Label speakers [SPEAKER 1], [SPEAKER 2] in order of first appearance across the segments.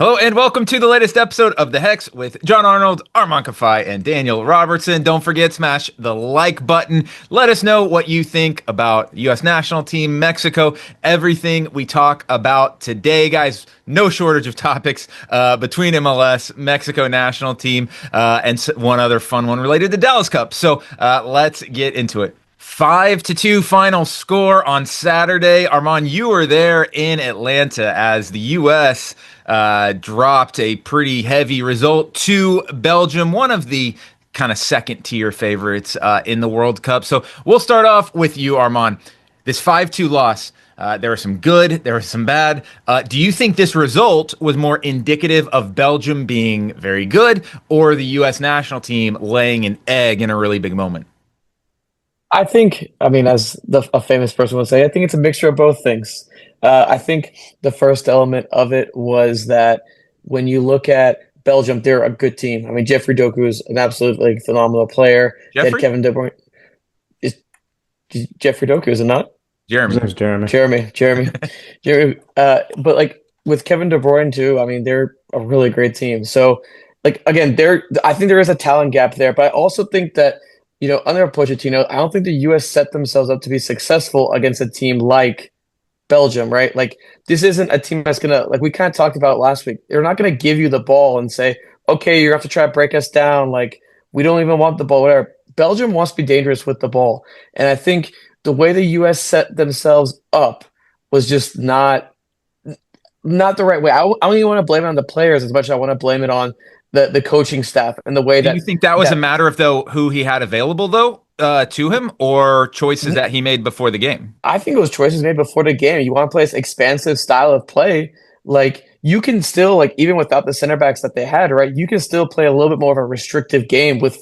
[SPEAKER 1] Hello and welcome to the latest episode of The Hex with John Arnold, Armand Kafai, and Daniel Robertson. Don't forget, smash the like button. Let us know what you think about the U.S. national team, Mexico, everything we talk about today, guys. No shortage of topics between MLS, Mexico national team, and one other fun one related to Dallas Cup. So let's get into it. 5-2 final score on Saturday. Armand, you were there in Atlanta as the U.S. Dropped a pretty heavy result to Belgium, one of the kind of second tier favorites in the World Cup. So we'll start off with you, Armand. This 5-2 loss, there was some good, there was some bad. Do you think this result was more indicative of Belgium being very good or the U.S. national team laying an egg in a really big moment?
[SPEAKER 2] As a famous person would say, I think it's a mixture of both things. I think the first element of it was that when you look at Belgium, they're a good team. I mean, Jeffrey Doku is an absolutely phenomenal player.
[SPEAKER 1] Jeffrey?
[SPEAKER 2] Kevin De Bruyne is Jeffrey Doku, is it not?
[SPEAKER 1] Jeremy.
[SPEAKER 3] His name's Jeremy.
[SPEAKER 2] Jeremy. But like with Kevin De Bruyne too, I mean, they're a really great team. So, like again, I think there is a talent gap there, but I also think that under Pochettino, I don't think the U.S. set themselves up to be successful against a team like Belgium, right? Like, this isn't a team that's going to, like we kind of talked about last week, they're not going to give you the ball and say, okay, you're going to have to try to break us down. Like, we don't even want the ball, whatever. Belgium wants to be dangerous with the ball. And I think the way the U.S. set themselves up was just not the right way. I don't even want to blame it on the players as much as I want to blame it on the coaching staff and the way
[SPEAKER 1] Do you think that was a matter of who he had available to him, or choices that he made before the game?
[SPEAKER 2] I think it was choices made before the game. You want to play this expansive style of play, like you can still, like, even without the center backs that they had, right? You can still play a little bit more of a restrictive game with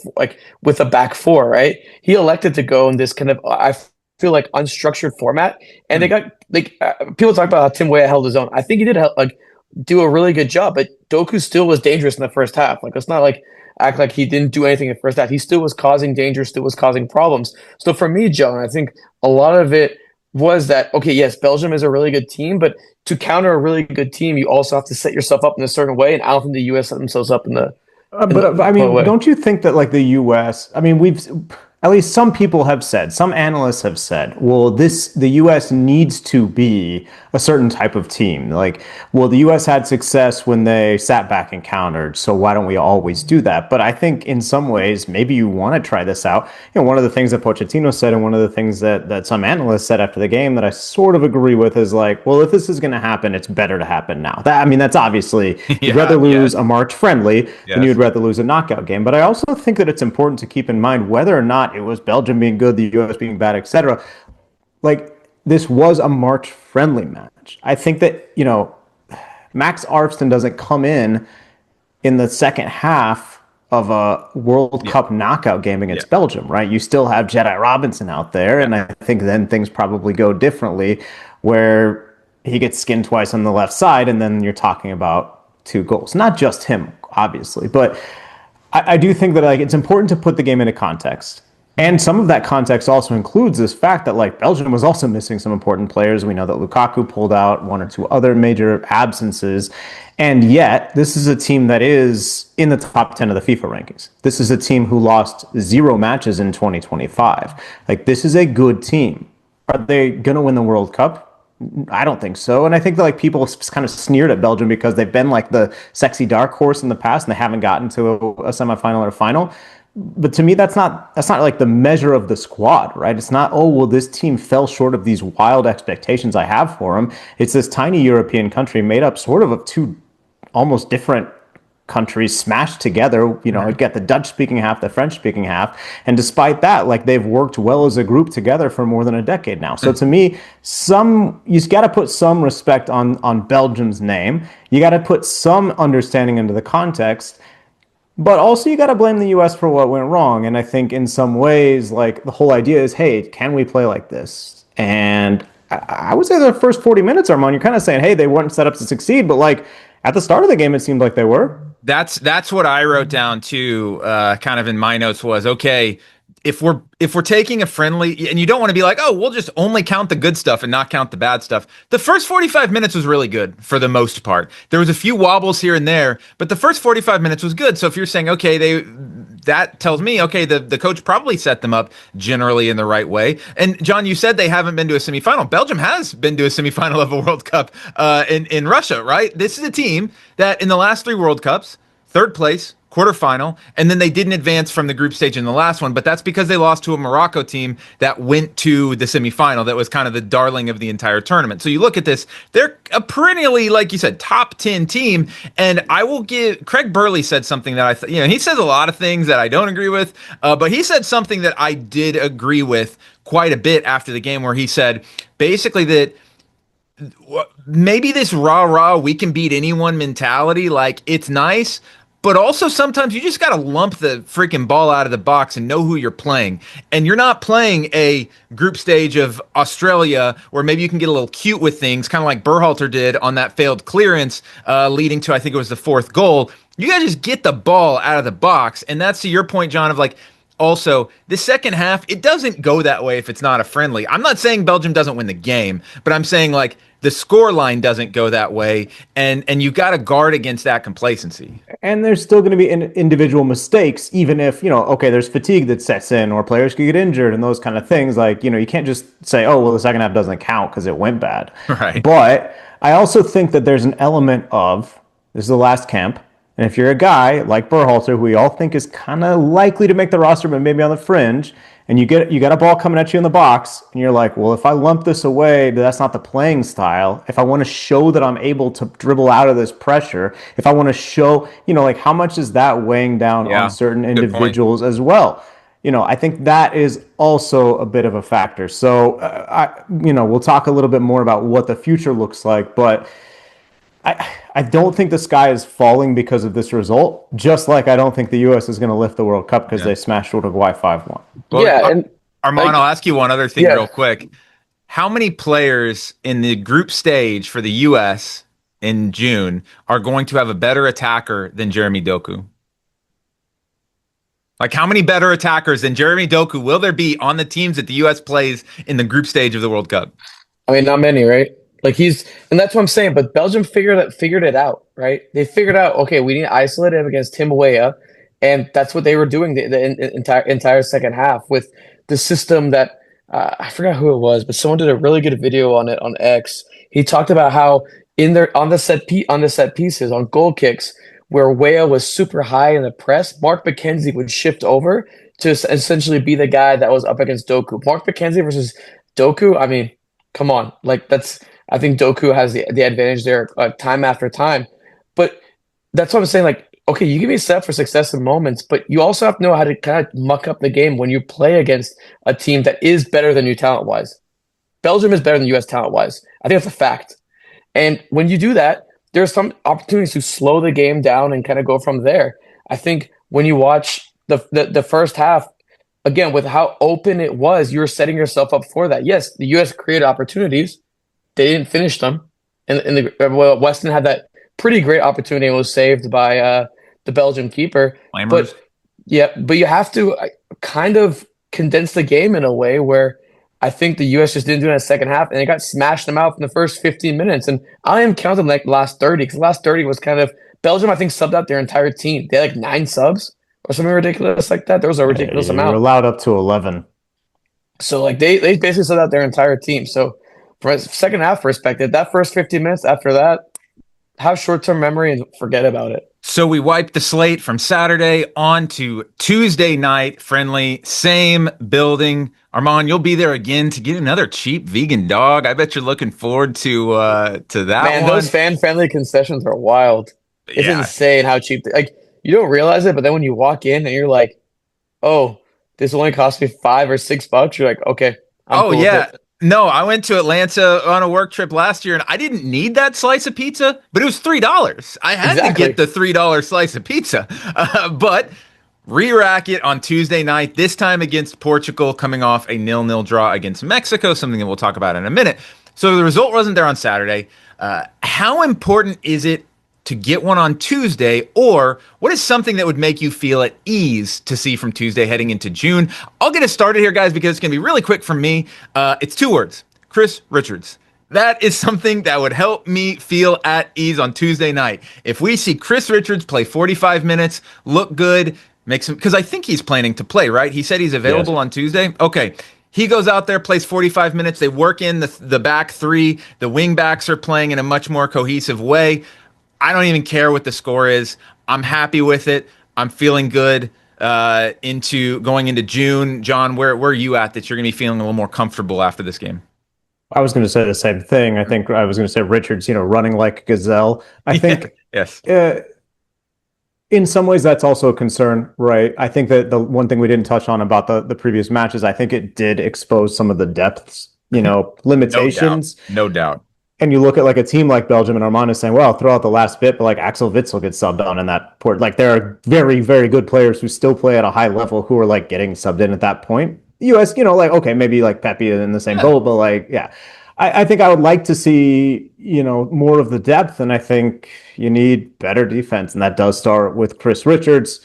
[SPEAKER 2] a back four, right? He elected to go in this kind of, I feel like, unstructured format, and they got people talk about how Tim Weah held his own. I think he did do a really good job, but Doku still was dangerous in the first half. Like, let's not act like he didn't do anything in the first half. He still was causing danger, still was causing problems. So for me, John, I think a lot of it was that, okay, yes, Belgium is a really good team, but to counter a really good team, you also have to set yourself up in a certain way, and I don't think the U.S. set themselves up in the way.
[SPEAKER 3] Don't you think that like the U.S., at least some people have said, some analysts have said, well, the U.S. needs to be a certain type of team. Like, well, the U.S. had success when they sat back and countered, so why don't we always do that? But I think in some ways, maybe you want to try this out. One of the things that Pochettino said, and one of the things that some analysts said after the game that I sort of agree with, is like, well, if this is going to happen, it's better to happen now. That's obviously, you'd rather lose a March friendly than you'd rather lose a knockout game. But I also think that it's important to keep in mind whether or not it was Belgium being good, the U.S. being bad, etc. Like, this was a March friendly match. I think that, Max Arfsten doesn't come in the second half of a World Cup knockout game against Belgium, right? You still have Jedi Robinson out there, and I think then things probably go differently, where he gets skinned twice on the left side, and then you're talking about 2 goals. Not just him, obviously, but I do think that it's important to put the game into context. And some of that context also includes this fact that Belgium was also missing some important players. We know that Lukaku pulled out, 1 or 2 other major absences. And yet, this is a team that is in the top 10 of the FIFA rankings. This is a team who lost 0 matches in 2025. This is a good team. Are they going to win the World Cup? I don't think so. And I think that people kind of sneered at Belgium because they've been the sexy dark horse in the past and they haven't gotten to a semifinal or final. But to me, that's not the measure of the squad, right? It's not, oh, well, this team fell short of these wild expectations I have for them. It's this tiny European country made up sort of 2 almost different countries smashed together. You get the Dutch-speaking half, the French-speaking half. And despite that, they've worked well as a group together for more than a decade now. So to me, you got to put some respect on Belgium's name. You got to put some understanding into the context. But also, you got to blame the U.S. for what went wrong. And I think in some ways, the whole idea is, hey, can we play like this? And I would say the first 40 minutes, Armand, you're kind of saying, hey, they weren't set up to succeed. But at the start of the game, it seemed like they were.
[SPEAKER 1] That's what I wrote down too, kind of in my notes was, okay, if we're taking a friendly, and you don't want to be like, oh, we'll just only count the good stuff and not count the bad stuff. The first 45 minutes was really good for the most part. There was a few wobbles here and there, but the first 45 minutes was good. So if you're saying, okay, that tells me, okay, the coach probably set them up generally in the right way. And John, you said they haven't been to a semifinal. Belgium has been to a semifinal of a World Cup in Russia, right? This is a team that in the last 3 World Cups, third place, quarterfinal, and then they didn't advance from the group stage in the last one, but that's because they lost to a Morocco team that went to the semifinal. That was kind of the darling of the entire tournament. So you look at this, they're a perennially, like you said, top 10 team, and I will give, Craig Burley said something that he says a lot of things that I don't agree with, but he said something that I did agree with quite a bit after the game, where he said basically that maybe this rah, we can beat anyone mentality, like, it's nice, but also sometimes you just got to lump the freaking ball out of the box and know who you're playing. And you're not playing a group stage of Australia where maybe you can get a little cute with things, kind of like Berhalter did on that failed clearance leading to, I think it was the 4th goal. You got to just get the ball out of the box. And that's to your point, John, of like, also, the second half, it doesn't go that way if it's not a friendly. I'm not saying Belgium doesn't win the game, but I'm saying, like, the score line doesn't go that way, and you got to guard against that complacency.
[SPEAKER 3] And there's still going to be individual mistakes, even if, okay, there's fatigue that sets in, or players could get injured and those kind of things. Like, you can't just say, oh, well, the second half doesn't count because it went bad.
[SPEAKER 1] Right.
[SPEAKER 3] But I also think that there's an element of, this is the last camp, and if you're a guy like Berhalter, who we all think is kind of likely to make the roster, but maybe on the fringe, and you got a ball coming at you in the box, and you're like, well, if I lump this away, that's not the playing style. If I want to show that I'm able to dribble out of this pressure, if I want to show, like, how much is that weighing down on certain individuals as well? I think that is also a bit of a factor. So, we'll talk a little bit more about what the future looks like, but I don't think the sky is falling because of this result, just like I don't think the U.S. is going to lift the World Cup because they smashed Uruguay 5-1.
[SPEAKER 1] Well, yeah, and Armand, I'll ask you one other thing real quick. How many players in the group stage for the U.S. in June are going to have a better attacker than Jeremy Doku? Like, how many better attackers than Jeremy Doku will there be on the teams that the U.S. plays in the group stage of the World Cup?
[SPEAKER 2] I mean, not many, right? Like, and that's what I'm saying. But Belgium figured it out, right? They figured out, okay, we need to isolate him against Tim Weah, and that's what they were doing the entire second half with the system that I forgot who it was, but someone did a really good video on it on X. He talked about how on the set pieces on goal kicks where Weah was super high in the press, Mark McKenzie would shift over to essentially be the guy that was up against Doku. Mark McKenzie versus Doku. I mean, come on, like that's. I think Doku has the advantage there time after time. But that's what I'm saying. Like, okay, you can be set up for success in moments, but you also have to know how to kind of muck up the game when you play against a team that is better than you talent-wise. Belgium is better than the U.S. talent-wise. I think that's a fact. And when you do that, there are some opportunities to slow the game down and kind of go from there. I think when you watch the first half, again, with how open it was, you're setting yourself up for that. Yes, the U.S. created opportunities. They didn't finish them. And Weston had that pretty great opportunity and was saved by the Belgian keeper.
[SPEAKER 1] But
[SPEAKER 2] you have to kind of condense the game in a way where I think the U.S. just didn't do it in the second half, and they got smashed them out in the first 15 minutes. And I am counting like the last 30, because the last 30 was kind of Belgium, I think, subbed out their entire team. They had like 9 subs or something ridiculous like that. There was a ridiculous amount.
[SPEAKER 3] They were allowed up to 11.
[SPEAKER 2] So like they basically subbed out their entire team. So from a second half perspective, that first 15 minutes after that, have short-term memory and forget about it.
[SPEAKER 1] So we wiped the slate from Saturday on to Tuesday night friendly, same building. Armand, you'll be there again to get another cheap vegan dog. I bet you're looking forward to that.
[SPEAKER 2] Man,
[SPEAKER 1] one.
[SPEAKER 2] those fan-friendly concessions are wild. It's insane how cheap. Like, you don't realize it, but then when you walk in and you're like, "Oh, this only cost me $5 or $6," you're like, "Okay." I'm cool with it.
[SPEAKER 1] No, I went to Atlanta on a work trip last year, and I didn't need that slice of pizza, but it was $3. I had to get the $3 slice of pizza. But re-rack it on Tuesday night, this time against Portugal, coming off a 0-0 draw against Mexico, something that we'll talk about in a minute. So the result wasn't there on Saturday. How important is it to get one on Tuesday, or what is something that would make you feel at ease to see from Tuesday heading into June? I'll get us started here, guys, because it's going to be really quick from me. It's 2 words: Chris Richards. That is something that would help me feel at ease on Tuesday night. If we see Chris Richards play 45 minutes, look good, makes him, because I think he's planning to play, right? He said he's available on Tuesday. Okay. He goes out there, plays 45 minutes. They work in the back three. The wing backs are playing in a much more cohesive way. I don't even care what the score is. I'm happy with it. I'm feeling good into going into June. John, where are you at that you're going to be feeling a little more comfortable after this game?
[SPEAKER 3] I was going to say the same thing. I think I was going to say Richards, running like a gazelle. I think
[SPEAKER 1] yes.
[SPEAKER 3] In some ways that's also a concern, right? I think that the one thing we didn't touch on about the previous matches, I think it did expose some of the depths, limitations.
[SPEAKER 1] No doubt.
[SPEAKER 3] And you look at like a team like Belgium, and Armand is saying, well, throw out the last bit, but like Axel Witsel gets subbed on in that port. Like there are very, very good players who still play at a high level who are like getting subbed in at that point. US, like, okay, maybe like Pepe in the same boat, but like, yeah. I think I would like to see, more of the depth, and I think you need better defense, and that does start with Chris Richards.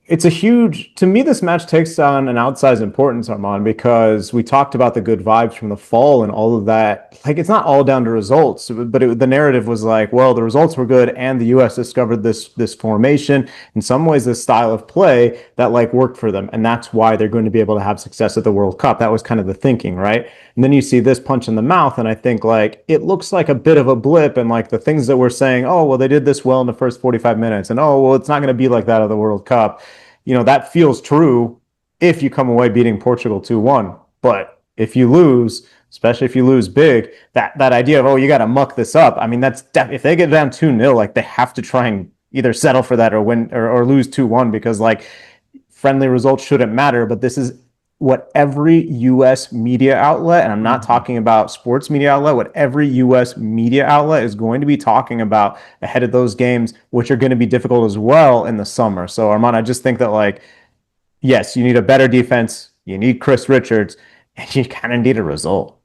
[SPEAKER 3] It's to me, this match takes on an outsized importance, Armand, because we talked about the good vibes from the fall and all of that. Like, it's not all down to results, but the narrative was like, well, the results were good and the U.S. discovered this formation, in some ways, this style of play that like worked for them. And that's why they're going to be able to have success at the World Cup. That was kind of the thinking, right? And then you see this punch in the mouth, and I think like it looks like a bit of a blip, and like the things that we're saying, oh, well, they did this well in the first 45 minutes, and oh, well, it's not going to be like that at the World Cup. That feels true if you come away beating Portugal 2-1. But if you lose, especially if you lose big, that idea of, oh, you got to muck this up. I mean, that's if they get down 2-0, like they have to try and either settle for that or win or lose 2-1, because like friendly results shouldn't matter. But this is what every U.S. media outlet, and I'm not talking about sports media outlet, what every U.S. media outlet is going to be talking about ahead of those games, which are going to be difficult as well in the summer. So, Armand, I just think that, like, yes, you need a better defense, you need Chris Richards, and you kind of need a result.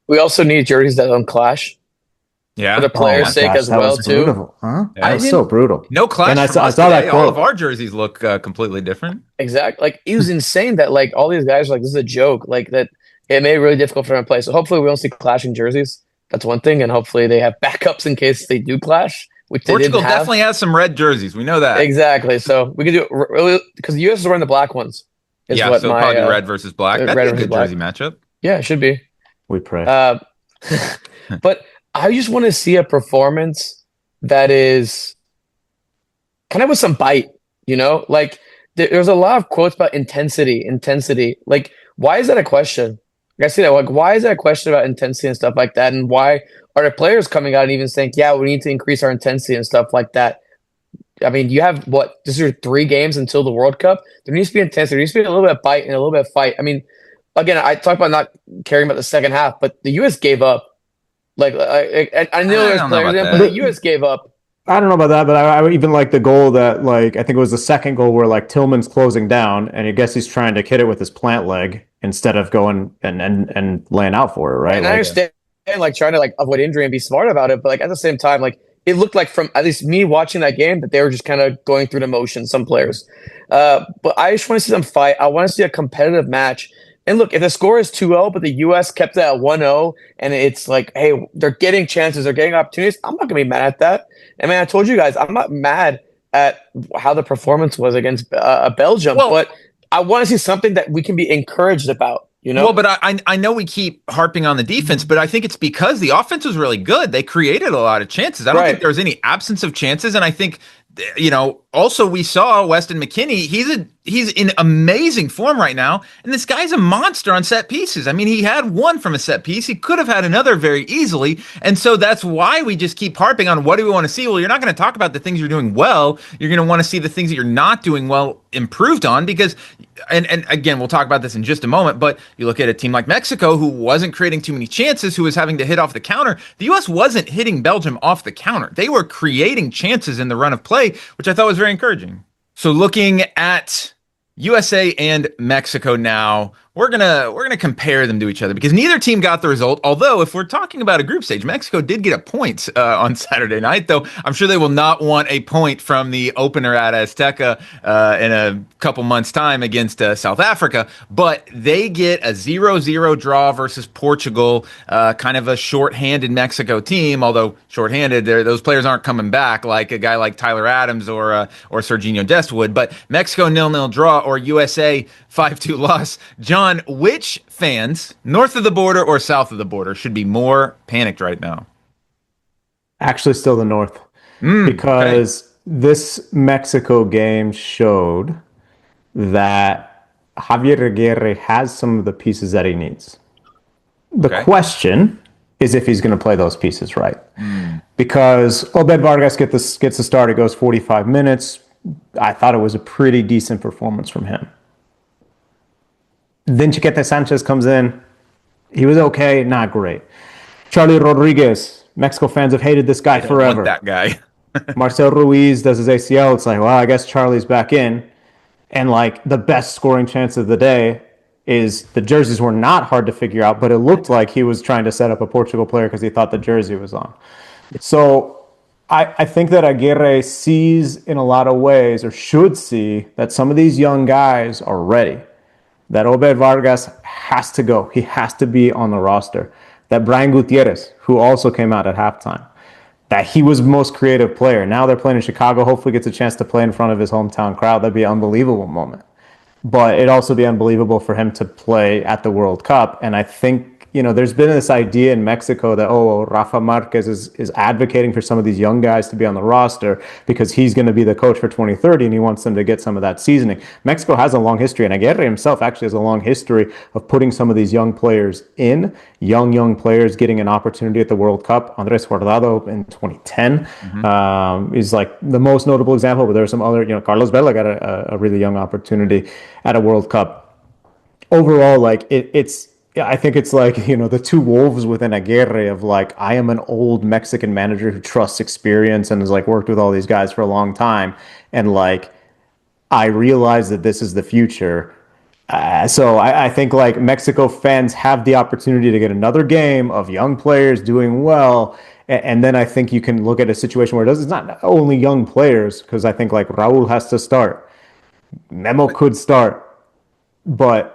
[SPEAKER 2] We also need jerseys that don't clash.
[SPEAKER 1] Yeah,
[SPEAKER 2] for the players' sake as well too.
[SPEAKER 3] Brutal, huh? Yeah. That was so brutal.
[SPEAKER 1] No clash. And I saw that quote. All of our jerseys look completely different.
[SPEAKER 2] Exactly. Like it was insane that like all these guys are like, this is a joke. Like that, it made it really difficult for them to play. So hopefully we don't see clashing jerseys. That's one thing, and hopefully they have backups in case they do clash. Which Portugal
[SPEAKER 1] definitely has some red jerseys. We know that
[SPEAKER 2] exactly. So we can do it because the US is wearing the black ones.
[SPEAKER 1] Yeah, so probably red versus black. That'd be a good jersey matchup.
[SPEAKER 2] Yeah, it should be.
[SPEAKER 3] We pray.
[SPEAKER 2] But I just want to see a performance that is kind of with some bite, like there's a lot of quotes about intensity. Like, why is that a question? I see that. Like, why is that a question about intensity and stuff like that? And why are the players coming out and even saying, yeah, we need to increase our intensity and stuff like that? I mean, you have this is 3 games until the World Cup. There needs to be intensity. There needs to be a little bit of bite and a little bit of fight. I mean, again, I talk about not caring about the second half, but the U.S. gave up. Like I know there's players in, but the U.S. gave up.
[SPEAKER 3] I don't know about that, but I even like the goal that like I think it was the second goal where like Tillman's closing down, and I guess he's trying to hit it with his plant leg instead of going and laying out for it, right?
[SPEAKER 2] And I understand like trying to like avoid injury and be smart about it, but like at the same time, like it looked like from at least me watching that game that they were just kind of going through the motions. Some players, but I just want to see them fight. I want to see a competitive match. And look, if the score is 2-0, but the U.S. kept it at 1-0, and it's like, hey, they're getting chances, they're getting opportunities, I'm not going to be mad at that. I mean, I told you guys, I'm not mad at how the performance was against Belgium, but I want to see something that we can be encouraged about.
[SPEAKER 1] Well, but I know we keep harping on the defense, but I think it's because the offense was really good. They created a lot of chances. I don't think there was any absence of chances, and I think also we saw Weston McKennie. He's in amazing form right now, and this guy's a monster on set pieces. I mean, he had one from a set piece. He could have had another very easily, and so that's why we just keep harping on what do we want to see. Well, you're not going to talk about the things you're doing well. You're going to want to see the things that you're not doing well improved on, because, and again, we'll talk about this in just a moment, but you look at a team like Mexico who wasn't creating too many chances, who was having to hit off the counter. The U.S. wasn't hitting Belgium off the counter. They were creating chances in the run of play, which I thought was very encouraging. So looking at USA and Mexico now, we're gonna compare them to each other because neither team got the result. Although, if we're talking about a group stage, Mexico did get a point on Saturday night. Though I'm sure they will not want a point from the opener at Azteca in a couple months' time against South Africa. But they get a 0-0 draw versus Portugal, kind of a shorthanded Mexico team. Although shorthanded, those players aren't coming back like a guy like Tyler Adams or Serginho Dest would. But Mexico 0-0 draw or USA 5-2 loss. John, which fans, north of the border or south of the border, should be more panicked right now?
[SPEAKER 3] Actually, still the North. Because this Mexico game showed that Javier Aguirre has some of the pieces that he needs. The question is if he's going to play those pieces right. Because Obed Vargas gets the start. It goes 45 minutes. I thought it was a pretty decent performance from him. Then Chiquete Sanchez comes in. He was okay, not great. Charlie Rodriguez. Mexico fans have hated this guy forever.
[SPEAKER 1] That guy.
[SPEAKER 3] Marcel Ruiz does his ACL. It's like, well, I guess Charlie's back in. And like the best scoring chance of the day is the jerseys were not hard to figure out, but it looked like he was trying to set up a Portugal player because he thought the jersey was on. So I think that Aguirre sees in a lot of ways, or should see, that some of these young guys are ready. That Obed Vargas has to go. He has to be on the roster. That Brian Gutierrez, who also came out at halftime, that he was most creative player. Now they're playing in Chicago. Hopefully gets a chance to play in front of his hometown crowd. That'd be an unbelievable moment. But it'd also be unbelievable for him to play at the World Cup. And I think, there's been this idea in Mexico that, Rafa Marquez is advocating for some of these young guys to be on the roster because he's going to be the coach for 2030 and he wants them to get some of that seasoning. Mexico has a long history, and Aguirre himself actually has a long history of putting some of these young players in, young players getting an opportunity at the World Cup. Andres Guardado in 2010 is like the most notable example, but there are some other, Carlos Vela got a really young opportunity at a World Cup. Overall, like I think it's like, the two wolves within Aguirre of like, I am an old Mexican manager who trusts experience and has like worked with all these guys for a long time. And like, I realize that this is the future. So I think like Mexico fans have the opportunity to get another game of young players doing well. And then I think you can look at a situation where it's not only young players, because I think like Raul has to start. Memo could start. But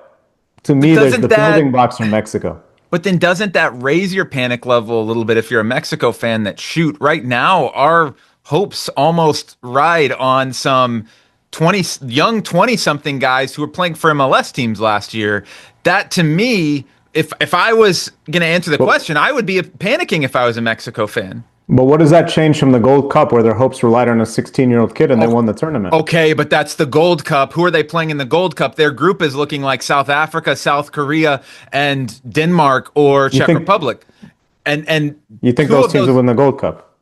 [SPEAKER 3] to me, there's the building blocks from Mexico.
[SPEAKER 1] But then doesn't that raise your panic level a little bit if you're a Mexico fan that right now, our hopes almost ride on some young 20-something guys who were playing for MLS teams last year. That to me, if I was going to answer the question, I would be panicking if I was a Mexico fan.
[SPEAKER 3] But what does that change from the Gold Cup where their hopes relied on a 16-year-old kid and they won the tournament?
[SPEAKER 1] Okay, but that's the Gold Cup. Who are they playing in the Gold Cup? Their group is looking like South Africa, South Korea, and Denmark or Czech Republic. And
[SPEAKER 3] you think those teams will win the Gold Cup?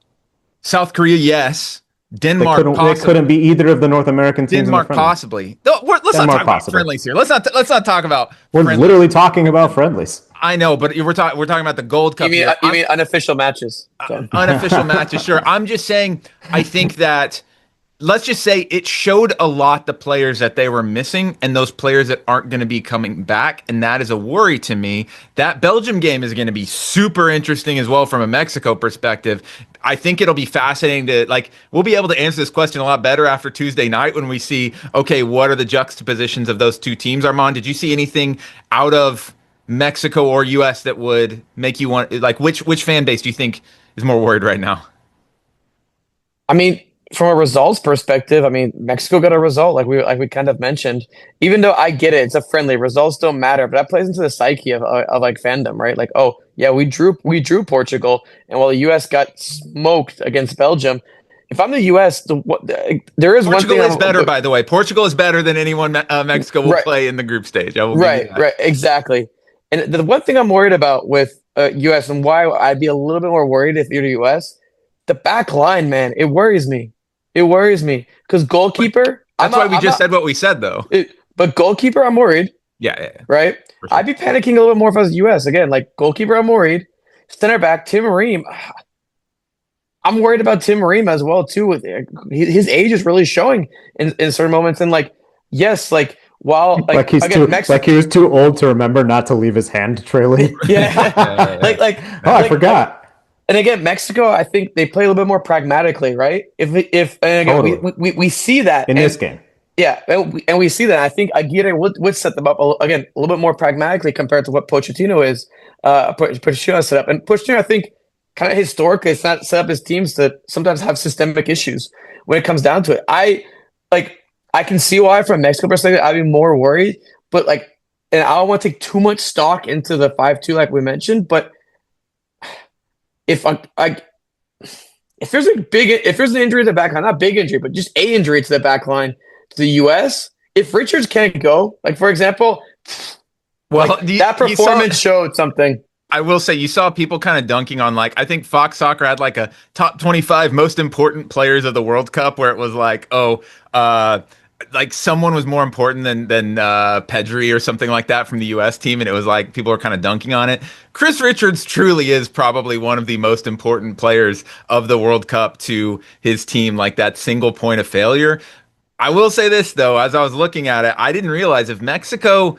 [SPEAKER 1] South Korea, yes. Denmark, possibly.
[SPEAKER 3] They couldn't be either of the North American teams.
[SPEAKER 1] Denmark, possibly. Let's not talk about friendlies here. Let's not talk about.
[SPEAKER 3] We're literally talking about friendlies.
[SPEAKER 1] I know, but we're talking about the Gold Cup.
[SPEAKER 2] You mean unofficial matches?
[SPEAKER 1] Unofficial matches, sure. I'm just saying. I think that let's just say it showed a lot the players that they were missing and those players that aren't going to be coming back, and that is a worry to me. That Belgium game is going to be super interesting as well from a Mexico perspective. I think it'll be fascinating we'll be able to answer this question a lot better after Tuesday night when we see, okay, what are the juxtapositions of those two teams? Armand, did you see anything out of Mexico or US that would make you want, like, which fan base do you think is more worried right now?
[SPEAKER 2] I mean, from a results perspective, Mexico got a result, like we kind of mentioned. Even though I get it, it's a friendly. Results don't matter, but that plays into the psyche of like fandom, right? Like, oh yeah, we drew Portugal, and while the U.S. got smoked against Belgium, if I'm the U.S., there is one thing.
[SPEAKER 1] Portugal is better, by the way. Portugal is better than anyone Mexico will play in the group stage.
[SPEAKER 2] Right, exactly. And the one thing I'm worried about with U.S. and why I'd be a little bit more worried if you're the U.S., the back line, man, it worries me. It worries me because goalkeeper.
[SPEAKER 1] That's why we just said what we said, though.
[SPEAKER 2] But goalkeeper, I'm worried.
[SPEAKER 1] Yeah.
[SPEAKER 2] Right? Sure. I'd be panicking a little bit more if I was the U.S. Again, like goalkeeper, I'm worried. Center back, Tim Ream. I'm worried about Tim Ream as well, too. With his age is really showing in certain moments. And, like, yes, like, while
[SPEAKER 3] Like he's
[SPEAKER 2] again,
[SPEAKER 3] like he was too old to remember not to leave his hand trailing.
[SPEAKER 2] yeah,
[SPEAKER 3] Oh, I forgot.
[SPEAKER 2] and again, Mexico, I think they play a little bit more pragmatically, right? If and again,
[SPEAKER 3] Totally.
[SPEAKER 2] we see that
[SPEAKER 3] In this game.
[SPEAKER 2] Yeah, and we see that. I think Aguirre would set them up again a little bit more pragmatically compared to what Pochettino is. Pochettino set up, and Pochettino, I think, kind of historically, it's not set up his teams to sometimes have systemic issues when it comes down to it. I can see why from a Mexico perspective I'd be more worried, but and I don't want to take too much stock into the 5-2 like we mentioned, but if if there's an injury to the back line, not big injury, but just a injury to the back line to the US, if Richards can't go, for example, that performance showed something.
[SPEAKER 1] I will say you saw people kind of dunking on I think Fox Soccer had a top 25 most important players of the World Cup where it was someone was more important than Pedri or something like that from the US team, and it was people were kind of dunking on it. Chris Richards truly is probably one of the most important players of the World Cup to his team, that single point of failure. I will say this though, as I was looking at it, I didn't realize if Mexico,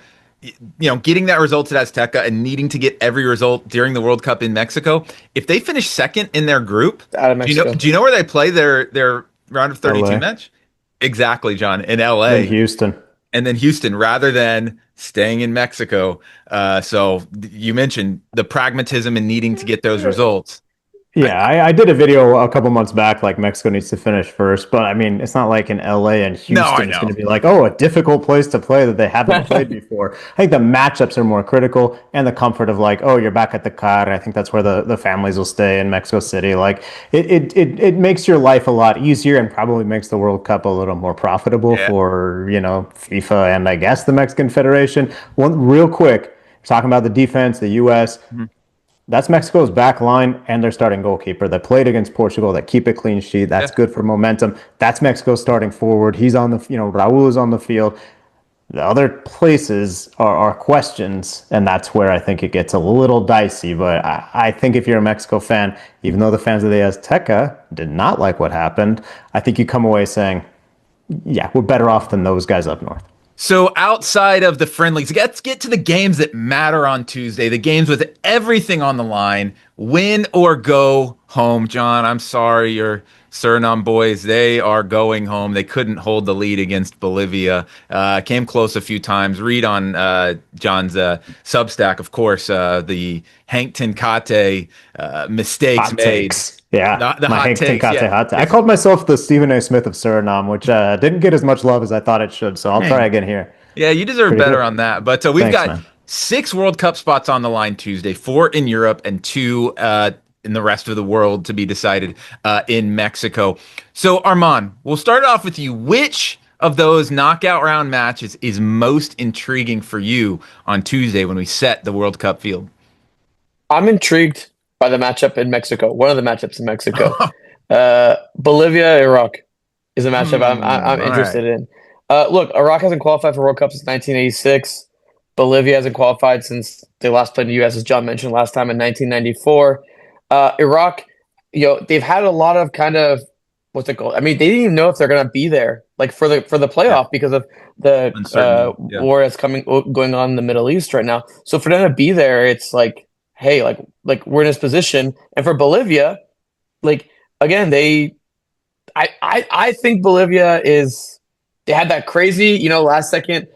[SPEAKER 1] getting that result at Azteca and needing to get every result during the World Cup in Mexico, if they finish second in their group,
[SPEAKER 2] out of Mexico.
[SPEAKER 1] Do you know where they play their round of 32
[SPEAKER 3] LA.
[SPEAKER 1] match? Exactly, John, in LA.
[SPEAKER 3] In Houston.
[SPEAKER 1] And then Houston, rather than staying in Mexico. So you mentioned the pragmatism and needing to get those results.
[SPEAKER 3] Yeah, I did a video a couple months back, Mexico needs to finish first, but I mean, it's not like in LA and Houston it's going to be a difficult place to play that they haven't played before. I think the matchups are more critical, and the comfort of you're back at the car. I think that's where the families will stay in Mexico City. It makes your life a lot easier and probably makes the World Cup a little more profitable for, FIFA and I guess the Mexican Federation. One real quick, talking about the defense, the US. Mm-hmm. That's Mexico's back line and their starting goalkeeper that played against Portugal, that keep a clean sheet. That's good for momentum. That's Mexico's starting forward. He's on the, Raul is on the field. The other places are questions, and that's where I think it gets a little dicey. But I think if you're a Mexico fan, even though the fans of the Azteca did not like what happened, I think you come away saying, yeah, we're better off than those guys up north.
[SPEAKER 1] So outside of the friendlies, let's get to the games that matter on Tuesday, the games with everything on the line. Win or go home. John, I'm sorry, your Suriname boys, they are going home. They couldn't hold the lead against Bolivia. Came close a few times. Read on John's Substack, of course, the Hank Tinkate mistakes
[SPEAKER 3] hot
[SPEAKER 1] made.
[SPEAKER 3] Takes. Yeah,
[SPEAKER 1] the hot takes.
[SPEAKER 3] Hot take. I called myself the Stephen A. Smith of Suriname, which didn't get as much love as I thought it should. So I'll try again here.
[SPEAKER 1] Yeah, you deserve better on that. But we've got 6 World Cup spots on the line Tuesday, 4 in Europe and 2 in the rest of the world to be decided in Mexico. So Armand, we'll start off with you. Which of those knockout round matches is most intriguing for you on Tuesday when we set the World Cup field?
[SPEAKER 2] I'm intrigued by the matchup in Mexico. One of the matchups in Mexico. Bolivia, Iraq is a matchup I'm interested in. Look, Iraq hasn't qualified for World Cup since 1986. Bolivia hasn't qualified since they last played in the U.S., as John mentioned last time, in 1994. Iraq, they've had a lot of kind of what's it called? I mean, they didn't even know if they're going to be there, for the playoff because of the war that's going on in the Middle East right now. So for them to be there, it's hey, we're in this position. And for Bolivia, again, I think Bolivia they had that crazy, last second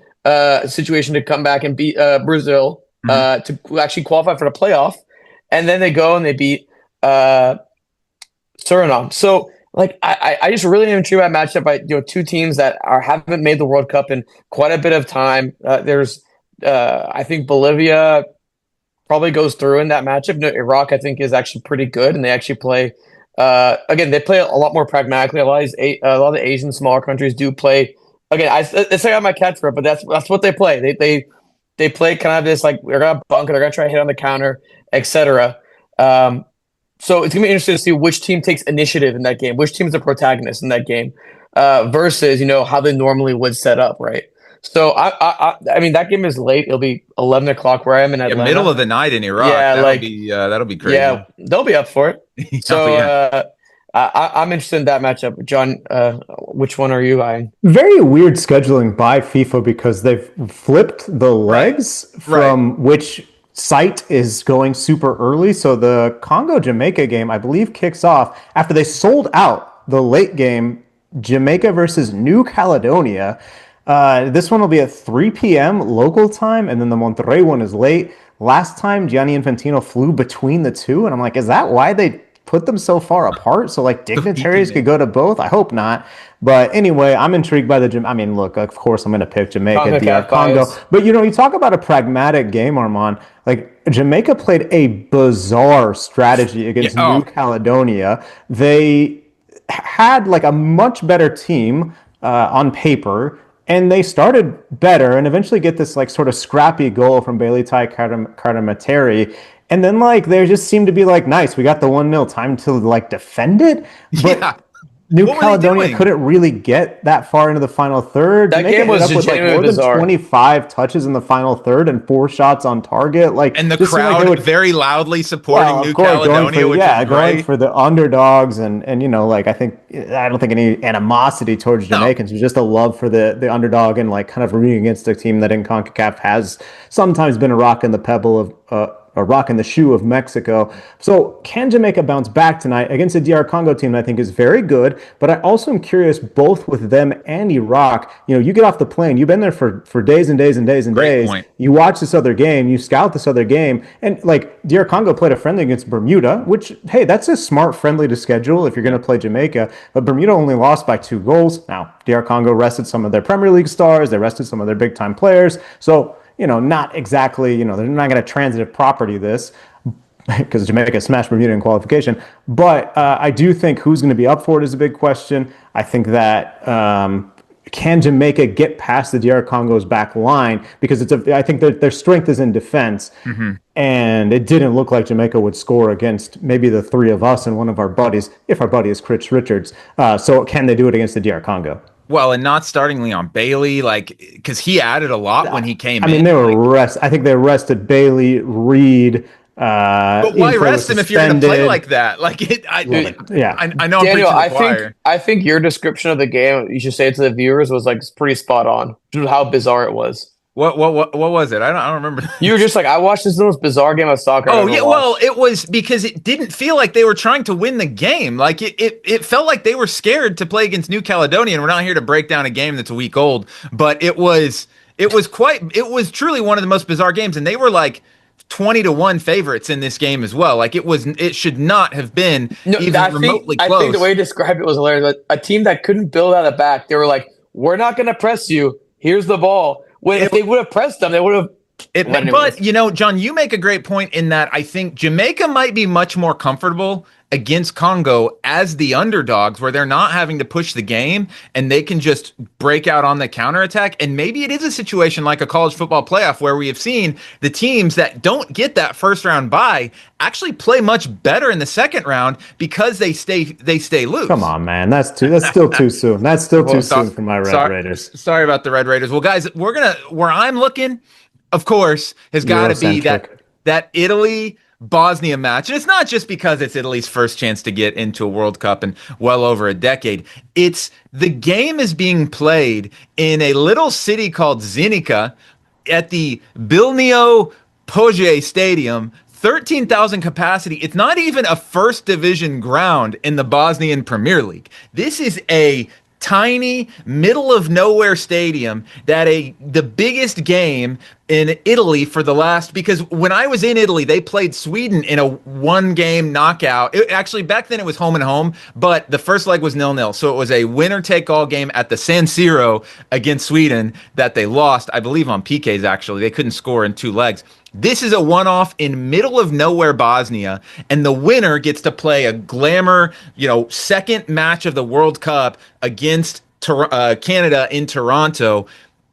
[SPEAKER 2] situation to come back and beat Brazil to actually qualify for the playoff. And then they go and they beat Suriname. So I just really am intrigued by that matchup by two teams that haven't made the World Cup in quite a bit of time. I think Bolivia probably goes through in that matchup. No, Iraq, I think, is actually pretty good, and they actually play. Again, they play a lot more pragmatically. A lot of the Asian smaller countries do play. Again, I say I'm my catch for it, but that's what they play. They play kind of this we're gonna bunker, they're gonna try to hit on the counter, etc. So it's gonna be interesting to see which team takes initiative in that game, which team is the protagonist in that game, versus how they normally would set up, right? So I mean that game is late. It'll be 11 o'clock where I am in Atlanta.
[SPEAKER 1] Middle of the night in Iraq. Yeah, that'll be crazy.
[SPEAKER 2] Yeah, they'll be up for it. So I'm interested in that matchup. John, Which one are you buying?
[SPEAKER 3] Very weird scheduling by FIFA because they've flipped the legs from which site is going super early. So the Congo Jamaica game, I believe, kicks off after they sold out the late game, Jamaica versus New Caledonia. This one will be at 3 p.m. local time, and then the Monterrey one is late. Last time, Gianni Infantino flew between the two, and I'm like, is that why they put them so far apart? So like dignitaries could go to both? I hope not. But anyway, I'm intrigued by I mean, look, of course I'm going to pick Jamaica, DR Congo. But you talk about a pragmatic game, Armand. Like Jamaica played a bizarre strategy against New Caledonia. They had like a much better team on paper, and they started better and eventually get this like sort of scrappy goal from Bailey Tai Cardamateri. And then like they just seemed to be like, nice, we got the 1-0, time to like defend it. But New Caledonia couldn't really get that far into the final third.
[SPEAKER 2] That game was just like more
[SPEAKER 3] than 25 touches in the final third and 4 shots on target. Like,
[SPEAKER 1] and the crowd like very loudly supporting New Caledonia,
[SPEAKER 3] going for the underdogs, and like I don't think any animosity towards Jamaicans. It was just a love for the underdog and like kind of rooting against a team that in CONCACAF has sometimes been a rock in the pebble of a rock in the shoe of Mexico. So can Jamaica bounce back tonight against a DR Congo team that I think is very good? But I also am curious, both with them and Iraq, you get off the plane, you've been there for days and days and days and days.
[SPEAKER 1] Point.
[SPEAKER 3] You watch this other game, you scout this other game, and like DR Congo played a friendly against Bermuda, which, hey, that's a smart friendly to schedule if you're going to play Jamaica. But Bermuda only lost by 2 goals. Now, DR Congo rested some of their Premier League stars, they rested some of their big time players. So not exactly, they're not going to transitive property this because Jamaica smashed Bermuda in qualification. But I do think who's going to be up for it is a big question. I think that can Jamaica get past the DR Congo's back line? Because I think that their strength is in defense. Mm-hmm. And it didn't look like Jamaica would score against maybe the 3 of us and one of our buddies, if our buddy is Chris Richards. So can they do it against the DR Congo?
[SPEAKER 1] Well, and not starting Leon Bailey, like, because he added a lot when he came in.
[SPEAKER 3] I mean, they were I think they rested Bailey, Reed.
[SPEAKER 1] But why rest him if you're going to play like that? Like, I know.
[SPEAKER 2] Daniel, I think your description of the game, you should say it to the viewers, was like pretty spot on. How bizarre it was.
[SPEAKER 1] What was it? I don't remember.
[SPEAKER 2] You were just like, I watched this most bizarre game of soccer.
[SPEAKER 1] Oh yeah, well, it was because it didn't feel like they were trying to win the game. Like it felt like they were scared to play against New Caledonia. And we're not here to break down a game that's a week old, but it was truly one of the most bizarre games, and they were like 20-1 favorites in this game as well. Like it should not have been remotely close.
[SPEAKER 2] I think the way you described it was hilarious. Like, a team that couldn't build out of the back, they were like, "We're not going to press you. Here's the ball." If they would have pressed them, they would have.
[SPEAKER 1] But John, you make a great point in that I think Jamaica might be much more comfortable against Congo as the underdogs, where they're not having to push the game and they can just break out on the counterattack. And maybe it is a situation like a college football playoff where we have seen the teams that don't get that first round bye actually play much better in the second round because they stay loose.
[SPEAKER 3] Come on, man. That's still too soon. That's still too soon for my Red Raiders.
[SPEAKER 1] Sorry about the Red Raiders. Well, guys, where I'm looking, of course, has got to be that Italy-Bosnia match. And it's not just because it's Italy's first chance to get into a World Cup in well over a decade. It's the game is being played in a little city called Zenica at the Bilneo Poje Stadium. 13,000 capacity. It's not even a first division ground in the Bosnian Premier League. This is a tiny middle of nowhere stadium that the biggest game in Italy for the last, because when I was in Italy, they played Sweden in a 1-game knockout. Actually, back then it was home and home, but the first leg was 0-0. So it was a winner-take-all game at the San Siro against Sweden that they lost, I believe on PKs actually. They couldn't score in 2 legs. This is a one-off in middle of nowhere Bosnia, and the winner gets to play a glamour, second match of the World Cup against Canada in Toronto.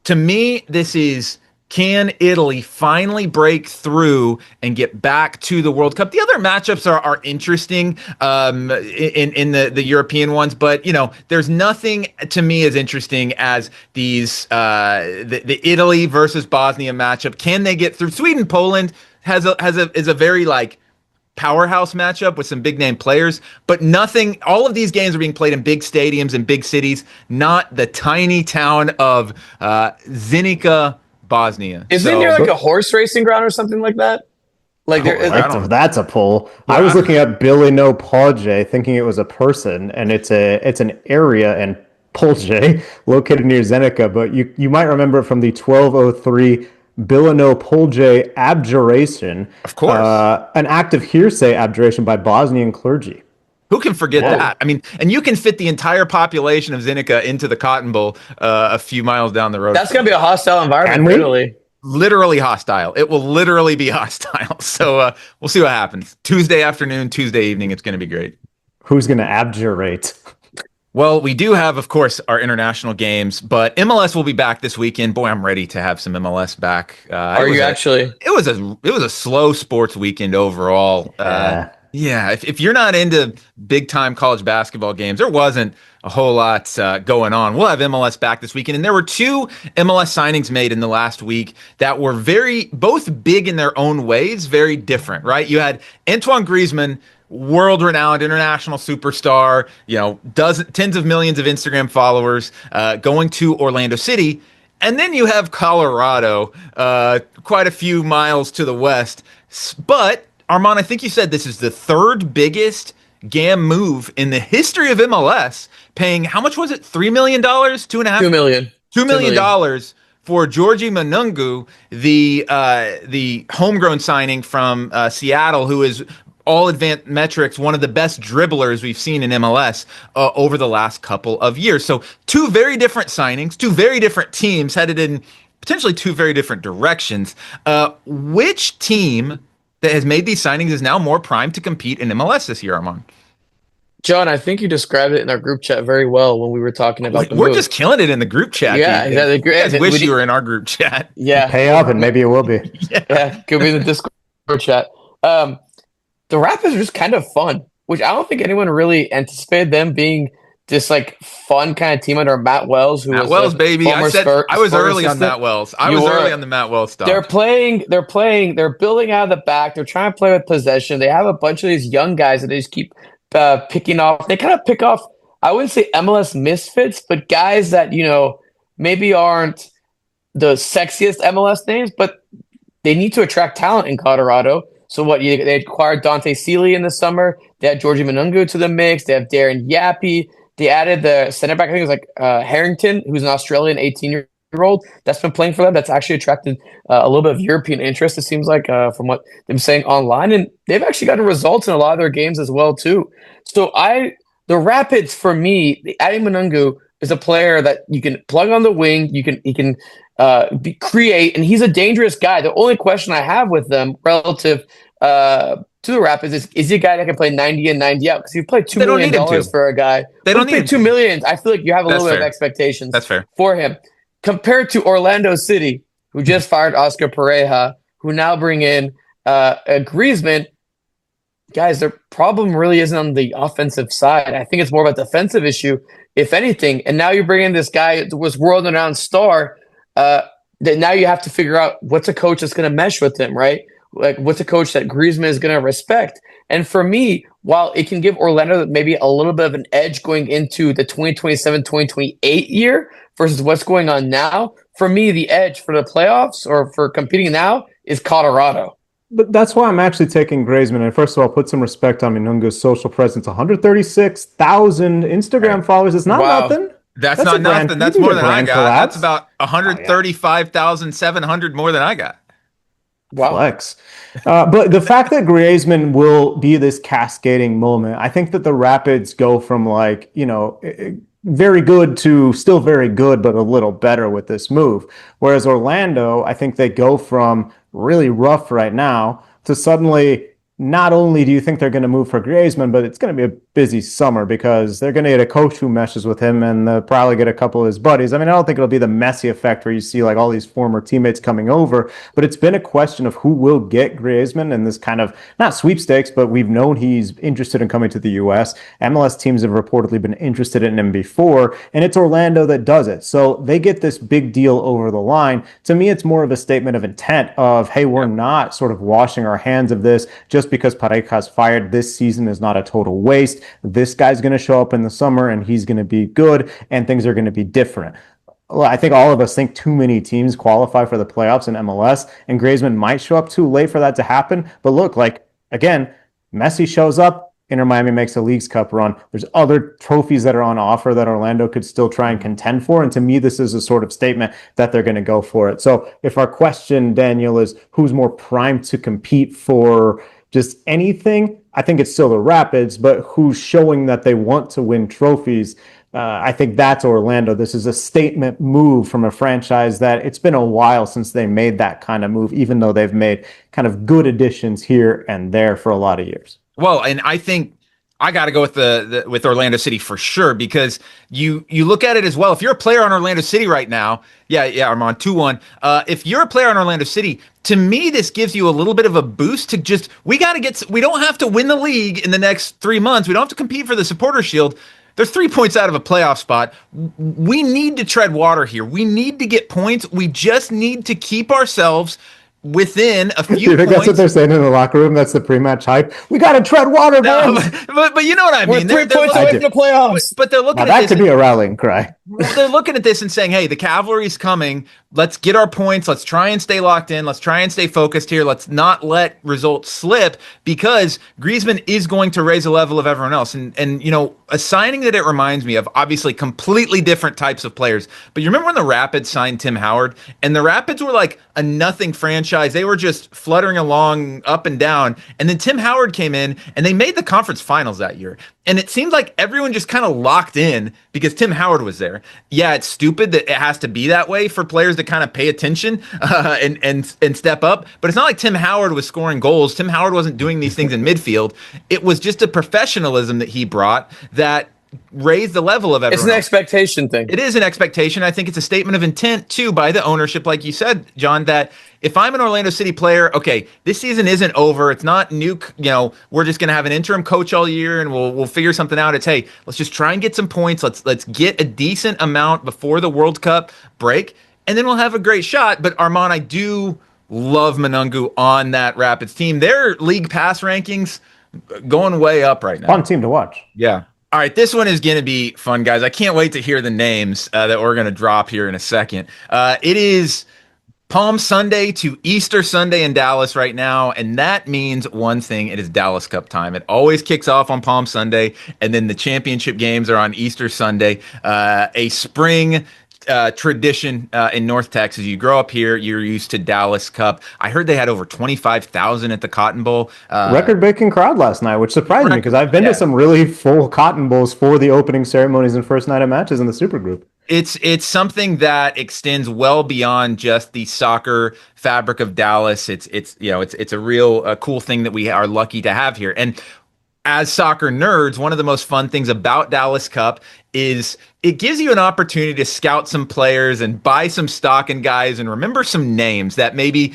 [SPEAKER 1] To me, this is, can Italy finally break through and get back to the World Cup? The other matchups are interesting in the European ones, but there's nothing to me as interesting as these the Italy versus Bosnia matchup. Can they get through? Sweden Poland is a very like powerhouse matchup with some big name players, but nothing. All of these games are being played in big stadiums and big cities, not the tiny town of Zenica, Bosnia.
[SPEAKER 2] Isn't there like a horse racing ground or something like that? Like
[SPEAKER 3] that's a pull.
[SPEAKER 1] Yeah,
[SPEAKER 3] I was looking at Bilino Polje, thinking it was a person, and it's an area in Polje located near Zenica. But you might remember it from the 1203 Bilino Polje abjuration.
[SPEAKER 1] Of course,
[SPEAKER 3] an act of hearsay abjuration by Bosnian clergy.
[SPEAKER 1] Who can forget that? I mean, and you can fit the entire population of Zenica into the Cotton Bowl a few miles down the road.
[SPEAKER 2] That's going to be a hostile environment, really.
[SPEAKER 1] Literally hostile. It will literally be hostile. So we'll see what happens. Tuesday afternoon, Tuesday evening, it's going to be great.
[SPEAKER 3] Who's going to abjurate?
[SPEAKER 1] Well, we do have, of course, our international games, but MLS will be back this weekend. Boy, I'm ready to have some MLS back.
[SPEAKER 2] Are you actually?
[SPEAKER 1] It was a slow sports weekend overall. Yeah, if you're not into big-time college basketball games, there wasn't a whole lot going on. We'll have MLS back this weekend, and there were 2 MLS signings made in the last week that were both big in their own ways, very different, right? You had Antoine Griezmann, world-renowned international superstar, tens of millions of Instagram followers, going to Orlando City. And then you have Colorado, quite a few miles to the west, but Armand, I think you said this is the 3rd biggest GAM move in the history of MLS, paying, how much was it? $3 million? $2 million? $2 million for Georgie Manungu, the homegrown signing from Seattle, who is all advanced metrics, one of the best dribblers we've seen in MLS over the last couple of years. So 2 very different signings, 2 very different teams headed in potentially 2 very different directions. Which team that has made these signings is now more primed to compete in MLS this year, Armand?
[SPEAKER 2] John, I think you described it in our group chat very well when we were talking about
[SPEAKER 1] We're just killing it in the group chat.
[SPEAKER 2] Yeah, exactly.
[SPEAKER 1] You guys wish you were in our group chat.
[SPEAKER 2] Yeah.
[SPEAKER 3] Pay up and maybe it will be.
[SPEAKER 2] Yeah, could be in the Discord chat. The Rapids are just kind of fun, which I don't think anyone really anticipated them being this like fun kind of team under Matt Wells,
[SPEAKER 1] Matt Wells, baby. I was early on Matt Wells. I was early on the Matt Wells stuff.
[SPEAKER 2] They're building out of the back. They're trying to play with possession. They have a bunch of these young guys that they just keep picking off. They kind of pick off, I wouldn't say MLS misfits, but guys that, maybe aren't the sexiest MLS names, but they need to attract talent in Colorado. So they acquired Dante Seeley in the summer. They had Georgie Manungu to the mix. They have Darren Yappy. They added the center back, I think it was like Harrington, who's an Australian 18-year-old that's been playing for them. That's actually attracted a little bit of European interest, it seems like, from what they're saying online. And they've actually gotten results in a lot of their games as well, too. So the Rapids, for me, adding Manungu is a player that you can plug on the wing. He can create, and he's a dangerous guy. The only question I have with them relative to the Rapids is he a guy that can play 90 in, 90 out? Because you play $2 million for a guy.
[SPEAKER 1] They don't need
[SPEAKER 2] $2 million. I feel like you have a little bit of expectations for him. Compared to Orlando City, who just fired Oscar Pereja, who now bring in Griezmann. Guys, their problem really isn't on the offensive side. I think it's more of a defensive issue, if anything. And now you're bringing this guy that was world-renowned star that now you have to figure out what's a coach that's going to mesh with him, right? Like, what's a coach that Griezmann is going to respect? And for me, while it can give Orlando maybe a little bit of an edge going into the 2027-2028 year versus what's going on now, for me, the edge for the playoffs or for competing now is Colorado.
[SPEAKER 3] But that's why I'm actually taking Griezmann. And first of all, put some respect on Manungu's social presence. 136,000 Instagram followers. It's not nothing.
[SPEAKER 1] That's not nothing. That's more than I got. That's about 135,700 more than I got.
[SPEAKER 3] Wow. Flex. But the fact that Griezmann will be this cascading moment, I think that the Rapids go from very good to still very good, but a little better with this move. Whereas Orlando, I think they go from really rough right now to suddenly, not only do you think they're going to move for Griezmann, but it's going to be a busy summer because they're going to get a coach who meshes with him and they'll probably get a couple of his buddies. I mean, I don't think it'll be the Messi effect where you see like all these former teammates coming over, but it's been a question of who will get Griezmann in this kind of, not sweepstakes, but we've known he's interested in coming to the U.S. MLS teams have reportedly been interested in him before, and it's Orlando that does it. So they get this big deal over the line. To me, it's more of a statement of intent of, hey, we're not sort of washing our hands of this just just because Pareja's fired, this season is not a total waste. This guy's going to show up in the summer and he's going to be good and things are going to be different. Well, I think all of us think too many teams qualify for the playoffs in MLS, and Griezmann might show up too late for that to happen. But look, like, again, Messi shows up, Inter Miami makes a Leagues Cup run. There's other trophies that are on offer that Orlando could still try and contend for. And to me, this is a sort of statement that they're going to go for it. So if our question, Daniel, is who's more primed to compete for just anything, I think it's still the Rapids, but who's showing that they want to win trophies? I think that's Orlando. This is a statement move from a franchise that it's been a while since they made that kind of move, even though they've made kind of good additions here and there for a lot of years.
[SPEAKER 1] Well, and I think I got to go with with Orlando City for sure, because you look at it as well. If you're a player on Orlando City right now, I'm on 2-1. If you're a player on Orlando City, to me, this gives you a little bit of a boost to just, we don't have to win the league in the next 3 months. We don't have to compete for the Supporter Shield. They're 3 points out of a playoff spot. We need to tread water here. We need to get points. We just need to keep ourselves within a few
[SPEAKER 3] Do you think
[SPEAKER 1] points.
[SPEAKER 3] that's what they're saying in the locker room? That's the pre-match hype. We got to tread water, man.
[SPEAKER 1] But you know what I mean.
[SPEAKER 2] We're 3 points away from the playoffs.
[SPEAKER 1] But they're looking
[SPEAKER 3] now,
[SPEAKER 1] at
[SPEAKER 3] that could be a rallying cry.
[SPEAKER 1] They're looking at this and saying, hey, the cavalry's coming. Let's get our points. Let's try and stay locked in. Let's try and stay focused here. Let's not let results slip, because Griezmann is going to raise the level of everyone else. And you know, a signing that it reminds me of, obviously completely different types of players. But you remember when the Rapids signed Tim Howard? And the Rapids were like a nothing franchise. They were just fluttering along up and down. And then Tim Howard came in and they made the conference finals that year. And it seemed like everyone just kind of locked in because Tim Howard was there. Yeah, it's stupid that it has to be that way for players to kind of pay attention and step up. But it's not like Tim Howard was scoring goals. Tim Howard wasn't doing these things in midfield. It was just a professionalism that he brought that raise the level of everyone.
[SPEAKER 2] It's an expectation thing.
[SPEAKER 1] It is an expectation. I think it's a statement of intent too by the ownership, like you said, John, that if I'm an Orlando City player, okay, this season isn't over. It's not new, we're just going to have an interim coach all year and we'll figure something out. It's, hey, let's just try and get some points. Let's get a decent amount before the World Cup break, and then we'll have a great shot. But Armand, I do love Manungu on that Rapids team. Their league pass rankings going way up right now.
[SPEAKER 3] Fun team to watch.
[SPEAKER 1] Yeah. All right, this one is going to be fun, guys. I can't wait to hear the names that we're going to drop here in a second. It is Palm Sunday to Easter Sunday in Dallas right now, and that means one thing. It is Dallas Cup time. It always kicks off on Palm Sunday, and then the championship games are on Easter Sunday. A spring tradition in North Texas. You grow up here, you're used to Dallas Cup. I heard they had over 25,000 at the Cotton Bowl.
[SPEAKER 3] Record-breaking crowd last night, which surprised me because I've been to some really full Cotton Bowls for the opening ceremonies and first night of matches in the Super Group.
[SPEAKER 1] It's something that extends well beyond just the soccer fabric of Dallas. It's a real cool thing that we are lucky to have here. And as soccer nerds, one of the most fun things about Dallas Cup is it gives you an opportunity to scout some players and buy some stock in guys and remember some names that maybe,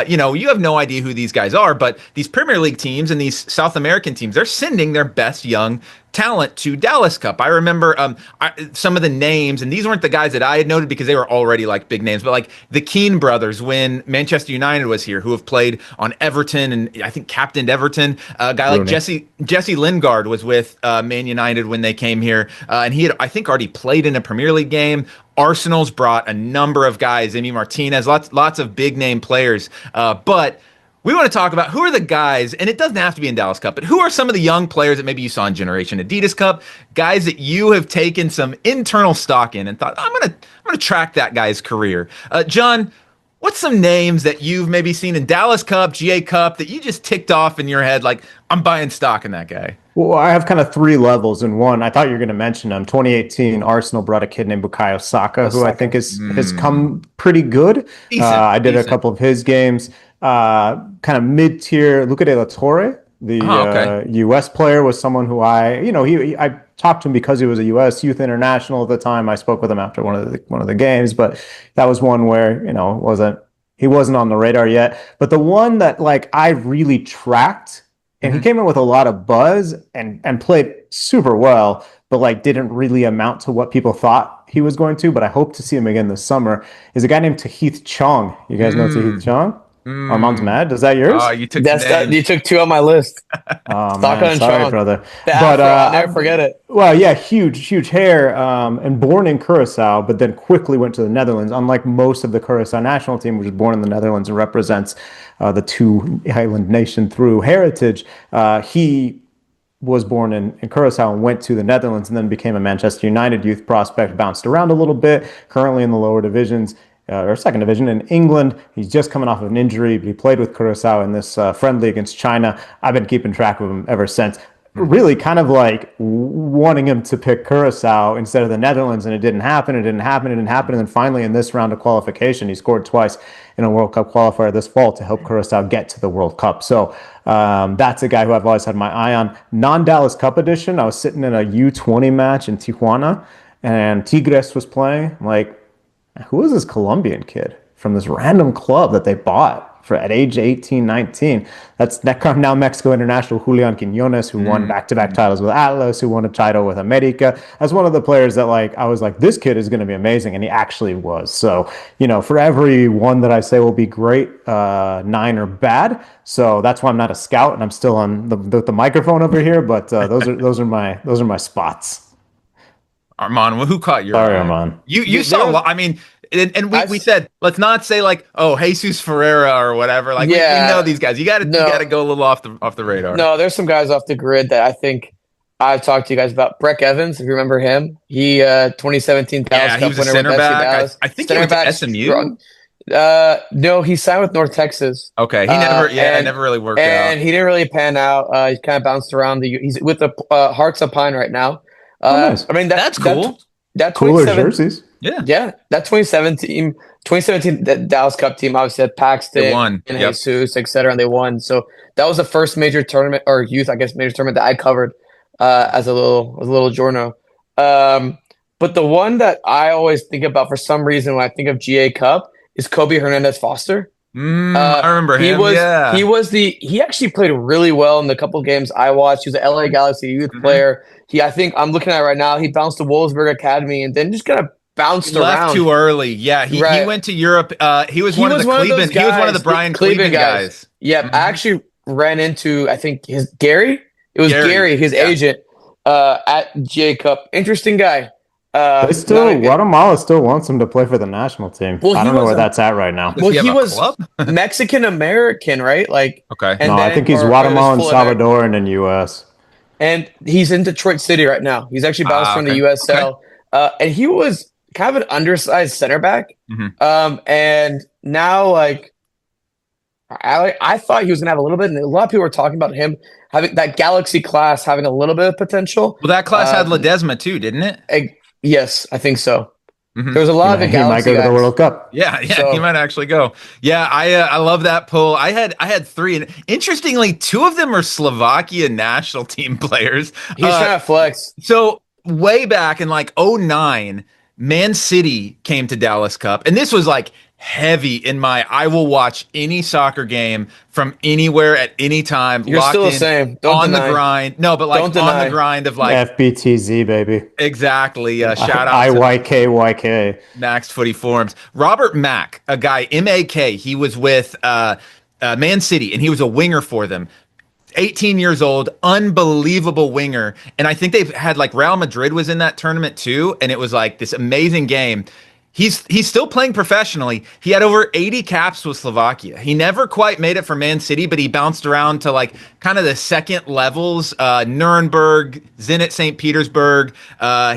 [SPEAKER 1] you have no idea who these guys are, but these Premier League teams and these South American teams, they're sending their best young talent to Dallas Cup. I remember some of the names, and these weren't the guys that I had noted because they were already like big names, but like the Keane brothers when Manchester United was here, who have played on Everton and I think captained Everton. A guy like Jesse Lingard was with Man United when they came here, and he had, I think, already played in a Premier League game. Arsenal's brought a number of guys, Emi Martinez, lots of big name players, but we want to talk about who are the guys, and it doesn't have to be in Dallas Cup, but who are some of the young players that maybe you saw in Generation Adidas Cup, guys that you have taken some internal stock in and thought, I'm gonna track that guy's career. John, what's some names that you've maybe seen in Dallas Cup, GA Cup that you just ticked off in your head like, I'm buying stock in that guy?
[SPEAKER 3] Well, I have kind of three levels in one. I thought you were going to mention him. 2018, Arsenal brought a kid named Bukayo Saka, who I think has come pretty good. I did a couple of his games. Kind of mid-tier. Luca de la Torre, the U.S. player, was someone who I talked to him because he was a U.S. Youth International at the time. I spoke with him after one of the games, but that was one where he wasn't on the radar yet. But the one that I really tracked. And he came in with a lot of buzz and played super well, but didn't really amount to what people thought he was going to. But I hope to see him again this summer. Is a guy named Tahith Chong. You guys know Tahith Chong? Armand's
[SPEAKER 1] Mm.
[SPEAKER 3] mad. Is that yours?
[SPEAKER 1] Oh, you took the
[SPEAKER 2] That's that.
[SPEAKER 1] name.
[SPEAKER 2] You took two on my list.
[SPEAKER 3] Oh
[SPEAKER 2] Stock
[SPEAKER 3] man,
[SPEAKER 2] on
[SPEAKER 3] sorry,
[SPEAKER 2] Sean.
[SPEAKER 3] brother.
[SPEAKER 2] The
[SPEAKER 3] But
[SPEAKER 2] afro, I'll never forget it.
[SPEAKER 3] well, yeah, huge hair, and born in Curacao, but then quickly went to the Netherlands. Unlike most of the Curacao national team, which was born in the Netherlands and represents the two island nation through heritage, he was born in Curacao and went to the Netherlands and then became a Manchester United youth prospect, bounced around a little bit, currently in the lower divisions. Or second division in England. He's just coming off of an injury, but he played with Curacao in this friendly against China. I've been keeping track of him ever since. Really kind of like wanting him to pick Curacao instead of the Netherlands, and it didn't happen. And then finally in this round of qualification, he scored twice in a World Cup qualifier this fall to help Curacao get to the World Cup. So that's a guy who I've always had my eye on. Non-Dallas Cup edition, I was sitting in a U20 match in Tijuana, and Tigres was playing. I'm like, who is this Colombian kid from this random club that they bought for at age 18, 19? That's now Mexico International Julian Quinones, who won back-to-back titles with Atlas, who won a title with America. That's one of the players that I was like, this kid is going to be amazing, and he actually was. So, for every one that I say will be great, 9 are bad. So that's why I'm not a scout, and I'm still on the microphone over here. But those are my spots.
[SPEAKER 1] Armand, who caught your
[SPEAKER 3] Sorry,
[SPEAKER 1] eye?
[SPEAKER 3] Armand.
[SPEAKER 1] You saw a lot. I mean, and we said let's not say Jesus Ferreira or whatever. Like we know these guys. You got to go a little off the radar.
[SPEAKER 2] No, there's some guys off the grid that I think I've talked to you guys about. Breck Evans, if you remember him, he 2017 Dallas Cup
[SPEAKER 1] he was a
[SPEAKER 2] winner
[SPEAKER 1] center
[SPEAKER 2] with FC
[SPEAKER 1] back.
[SPEAKER 2] Dallas.
[SPEAKER 1] I think he went to SMU.
[SPEAKER 2] No, he signed with North Texas.
[SPEAKER 1] Okay, he never really worked out,
[SPEAKER 2] and he didn't really pan out. He kind of bounced around. He's with the Hearts of Pine right now.
[SPEAKER 3] Nice.
[SPEAKER 2] I mean,
[SPEAKER 1] that's cool.
[SPEAKER 2] That
[SPEAKER 3] cooler jerseys.
[SPEAKER 2] Yeah. That 2017 Dallas Cup team obviously had Paxton and Jesus, etc., and they won. So that was the first major tournament or youth, I guess, major tournament that I covered as a little journo. But the one that I always think about for some reason when I think of GA Cup is Kobe Hernandez Foster.
[SPEAKER 1] I remember him.
[SPEAKER 2] He actually played really well in the couple of games I watched. He was an LA Galaxy youth player. I think I'm looking at it right now. He bounced to Wolfsburg Academy and then just kind of bounced around.
[SPEAKER 1] Left too early. Yeah, he went to Europe. He was one of the Cleveland. He was one of the Brian Cleveland guys.
[SPEAKER 2] Yeah, I actually ran into Gary. It was Gary, his agent at GA Cup. Interesting guy.
[SPEAKER 3] Guatemala still wants him to play for the national team. Well, I don't know where that's at right now.
[SPEAKER 2] Well, he was Mexican American, right?
[SPEAKER 1] Okay.
[SPEAKER 3] No, I think he's Guatemalan, Salvadoran, and U.S.
[SPEAKER 2] And he's in Detroit City right now. He's actually bounced from the USL, and he was kind of an undersized center back. And now, I thought he was gonna have a little bit, and a lot of people were talking about him having that Galaxy class having a little bit of potential.
[SPEAKER 1] Well, that class had Ledesma too, didn't it?
[SPEAKER 2] Yes, I think so. There was a lot of the Galaxy.
[SPEAKER 3] He might go to the World Cup.
[SPEAKER 1] Yeah, he might actually go. Yeah, I love that pull. I had 3, and interestingly, 2 of them are Slovakia national team players.
[SPEAKER 2] He's trying to flex.
[SPEAKER 1] So way back in '09, Man City came to Dallas Cup, and this was heavy in my I will watch any soccer game from anywhere at any time.
[SPEAKER 2] You're still the same. Don't deny.
[SPEAKER 1] The grind. No, but on the grind of
[SPEAKER 3] FBTZ, baby.
[SPEAKER 1] Exactly. Shout out
[SPEAKER 3] IYKYK.
[SPEAKER 1] Max Footy Forums. Robert Mack, a guy, MAK, he was with Man City, and he was a winger for them. 18 years old, unbelievable winger. And I think they've had Real Madrid was in that tournament too, and it was this amazing game. He's still playing professionally. He had over 80 caps with Slovakia. He never quite made it for Man City, but he bounced around to kind of the second levels. Nuremberg, Zenit St. Petersburg.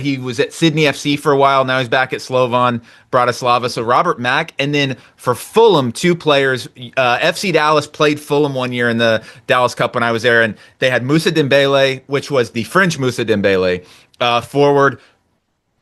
[SPEAKER 1] He was at Sydney FC for a while. Now he's back at Slovan Bratislava. So Robert Mack. And then for Fulham, 2 players. FC Dallas played Fulham one year in the Dallas Cup when I was there. And they had Moussa Dembele, which was the French Moussa Dembele, forward.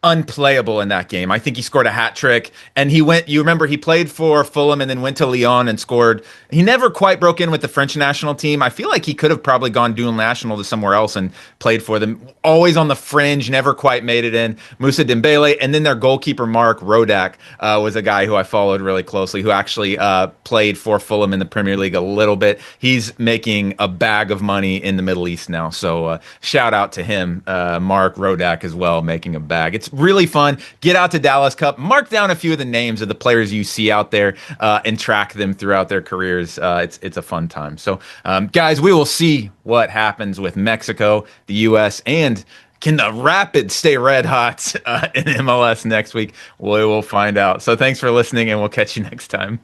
[SPEAKER 1] Unplayable in that game. I think he scored a hat trick, and you remember he played for Fulham and then went to Lyon and scored. He never quite broke in with the French national team. I feel like he could have probably gone dual national to somewhere else and played for them. Always on the fringe, never quite made it in. Moussa Dembele, and then their goalkeeper Mark Rodak was a guy who I followed really closely, who actually played for Fulham in the Premier League a little bit. He's making a bag of money in the Middle East now, so shout out to him, Mark Rodak as well, making a bag. It's it's really fun. Get out to Dallas Cup, mark down a few of the names of the players you see out there, and track them throughout their careers. It's a fun time. So, guys, we will see what happens with Mexico, the U.S., and can the Rapids stay red hot in MLS next week? We will find out. So thanks for listening, and we'll catch you next time.